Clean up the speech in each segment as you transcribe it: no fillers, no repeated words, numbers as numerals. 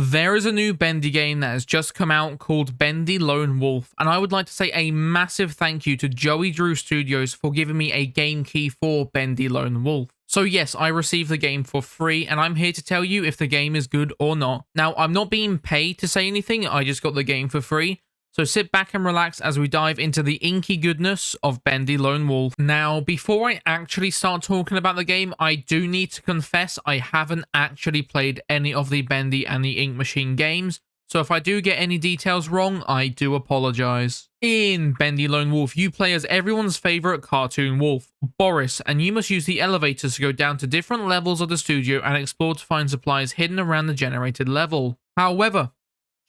There is a new bendy game that has just come out called Bendy Lone Wolf, and I would like to say a massive thank you to Joey Drew Studios for giving me a game key for Bendy Lone Wolf. So yes, I received the game for free, and I'm here to tell you if the game is good or not. Now, I'm not being paid to say anything, I just got the game for free. So sit back and relax as we dive into the inky goodness of Bendy Lone Wolf. Now, before I actually start talking about the game, I do need to confess I haven't actually played any of the Bendy and the Ink Machine games. So if I do get any details wrong, I do apologize. In Bendy Lone Wolf, you play as everyone's favorite cartoon wolf, Boris, and you must use the elevators to go down to different levels of the studio and explore to find supplies hidden around the generated level. However,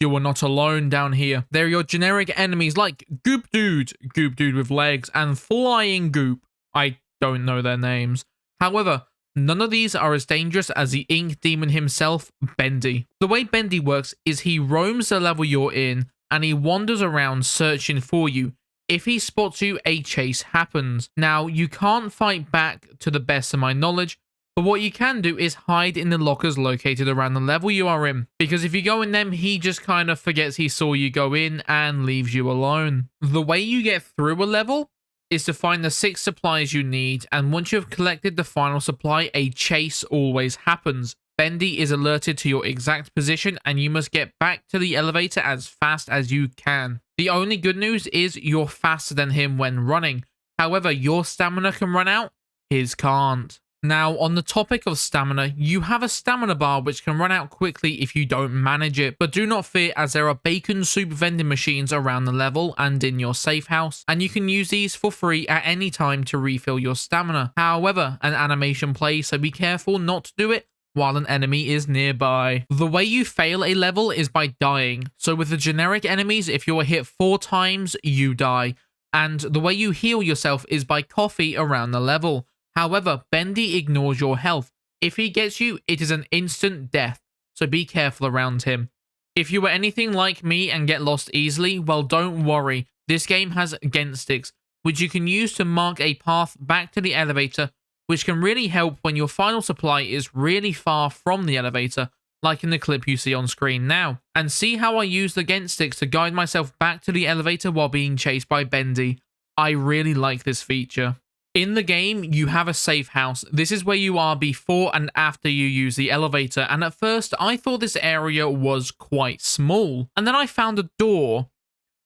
you are not alone down here. There are your generic enemies like Goop Dude with legs, and Flying Goop. I don't know their names. However, none of these are as dangerous as the Ink Demon himself, Bendy. The way Bendy works is he roams the level you're in, and he wanders around searching for you. If he spots you, a chase happens. Now, you can't fight back to the best of my knowledge, but what you can do is hide in the lockers located around the level you are in, because if you go in them, he just kind of forgets he saw you go in and leaves you alone. The way you get through a level is to find the 6 supplies you need, and once you have collected the final supply, a chase always happens. Bendy is alerted to your exact position, and you must get back to the elevator as fast as you can. The only good news is you're faster than him when running. However, your stamina can run out, his can't. Now, on the topic of stamina, you have a stamina bar which can run out quickly if you don't manage it, but do not fear as there are bacon soup vending machines around the level and in your safe house, and you can use these for free at any time to refill your stamina. However, an animation plays, so be careful not to do it while an enemy is nearby. The way you fail a level is by dying, so with the generic enemies, if you are hit 4 times, you die, and the way you heal yourself is by coffee around the level. However, Bendy ignores your health. If he gets you, it is an instant death, so be careful around him. If you are anything like me and get lost easily, well, don't worry. This game has against sticks, which you can use to mark a path back to the elevator, which can really help when your final supply is really far from the elevator, like in the clip you see on screen now. And see how I use the against sticks to guide myself back to the elevator while being chased by Bendy. I really like this feature. In the game, you have a safe house. This is where you are before and after you use the elevator, and at first I thought this area was quite small. And then I found a door,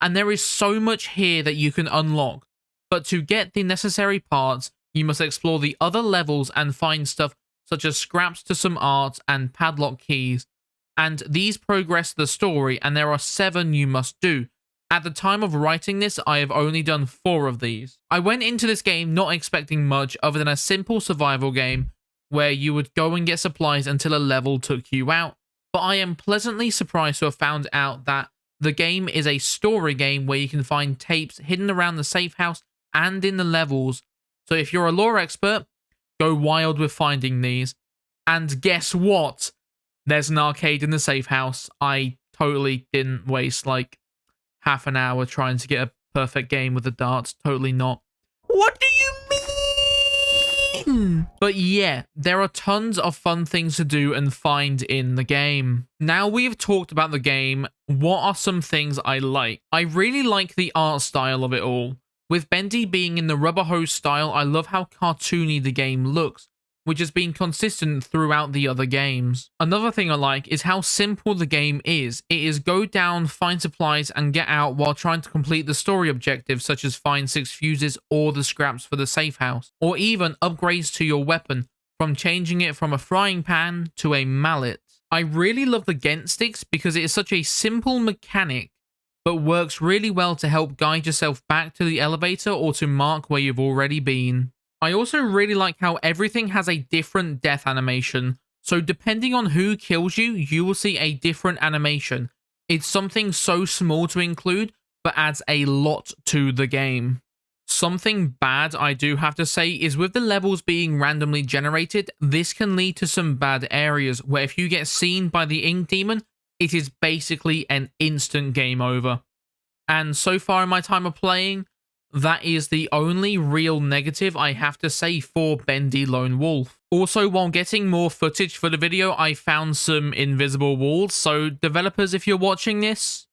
and there is so much here that you can unlock. But to get the necessary parts, you must explore the other levels and find stuff such as scraps to some art and padlock keys. And these progress the story, and there are 7 you must do. At the time of writing this, I have only done 4 of these. I went into this game not expecting much other than a simple survival game where you would go and get supplies until a level took you out, but I am pleasantly surprised to have found out that the game is a story game where you can find tapes hidden around the safe house and in the levels. So if you're a lore expert, go wild with finding these. And guess what? There's an arcade in the safe house. I totally didn't waste like half an hour trying to get a perfect game with the darts. Totally not. What do you mean? But yeah, there are tons of fun things to do and find in the game. Now we've talked about the game, what are some things I like? I really like the art style of it all. With Bendy being in the rubber hose style, I love how cartoony the game looks, which has been consistent throughout the other games. Another thing I like is how simple the game is. It is go down, find supplies, and get out while trying to complete the story objectives such as find 6 fuses or the scraps for the safe house, or even upgrades to your weapon, from changing it from a frying pan to a mallet. I really love the Gent sticks because it is such a simple mechanic, but works really well to help guide yourself back to the elevator or to mark where you've already been. I also really like how everything has a different death animation, so depending on who kills you, you will see a different animation. It's something so small to include, but adds a lot to the game. Something bad I do have to say is with the levels being randomly generated, this can lead to some bad areas where if you get seen by the Ink Demon, it is basically an instant game over. And so far in my time of playing, That is the only real negative I have to say for Bendy Lone Wolf. Also, while getting more footage for the video, I found some invisible walls, so developers, if you're watching this,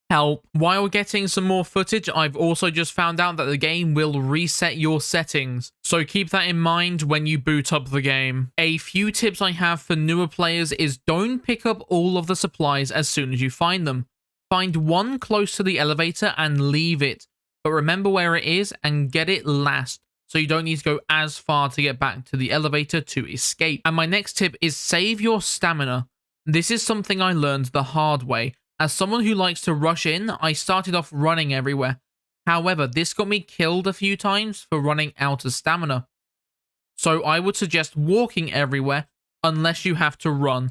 help. While getting some more footage, I've also just found out that the game will reset your settings, so keep that in mind when you boot up the game. A few tips I have for newer players is don't pick up all of the supplies as soon as you find them. Find one close to the elevator and leave it, but remember where it is and get it last, so you don't need to go as far to get back to the elevator to escape. And my next tip is save your stamina. This is something I learned the hard way. As someone who likes to rush in, I started off running everywhere. However, this got me killed a few times for running out of stamina. So I would suggest walking everywhere unless you have to run.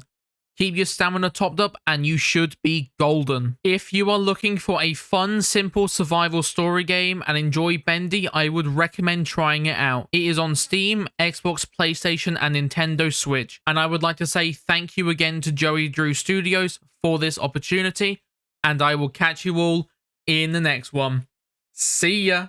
Keep your stamina topped up and you should be golden. If you are looking for a fun, simple survival story game and enjoy Bendy, I would recommend trying it out. It is on Steam, Xbox, PlayStation, and Nintendo Switch. And I would like to say thank you again to Joey Drew Studios for this opportunity. And I will catch you all in the next one. See ya!